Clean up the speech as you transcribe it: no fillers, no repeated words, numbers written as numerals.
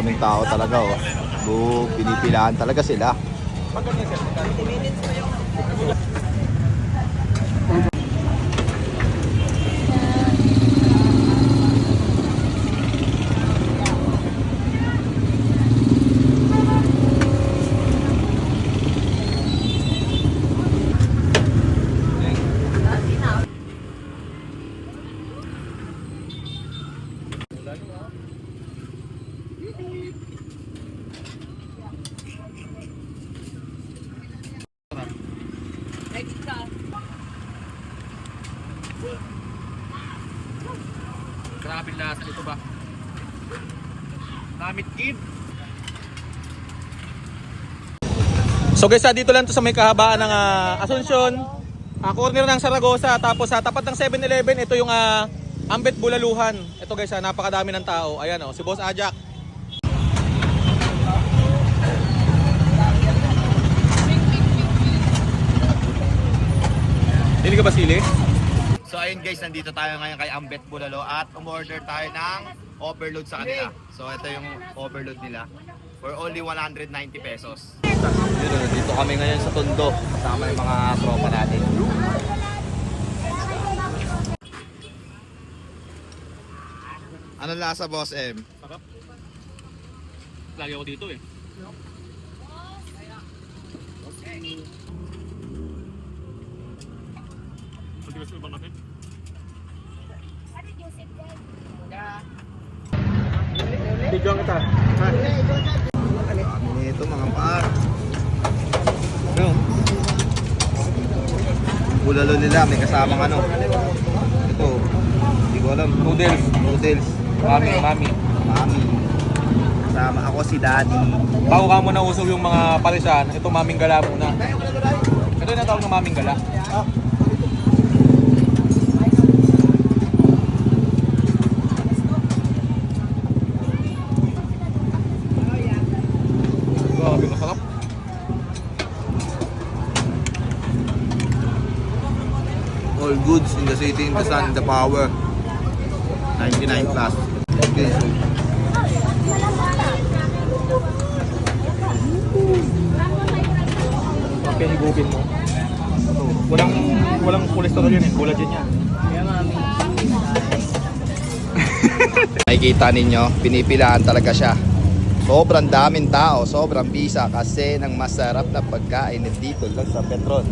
daming tao talaga oh. Pinipilaan talaga sila. Grabe lasa ito ba? Namit kid. So guys, dito lang to sa may kahabaan ng Asuncion, corner ng Saragosa, tapos sa tapat ng 7-Eleven, ito yung Ambet Bulaluhan. Ito guys, napakadami ng tao. Ayan oh, si Boss Ajak. Dili ka ba sili? So ayun guys, nandito tayo ngayon kay Ambet Bulalo at umorder tayo ng overload sa kanila. So ito yung overload nila for only 190 pesos. Dito kami ngayon sa Tondo kasama yung mga tropa natin. Ano lasa, Boss M? Sarap. Lagi ako dito eh. Pagkilas ko ibang natin. Bigyan kita. Kami nito mga par. No. Bulalo nila may kasamang ano. Ito. Hindi ko alam. Noodles. Noodles. Mami. Mami. Kasama ako si Daddy. Bago ka muna usog yung mga parisan, ito Maming Gala muna. Ito yung natawag ng Maming Gala. Grabe, masarap. All goods in the city, in the sun, in the power. 99 plus. Okay. Okay, higupin mo. Walang cholesterol yan eh. Collagen yan. Nakikita ninyo, pinipilaan talaga siya. Sobrang daming tao, sobrang bisa kasi ng masarap na pagkain dito lang sa Petron.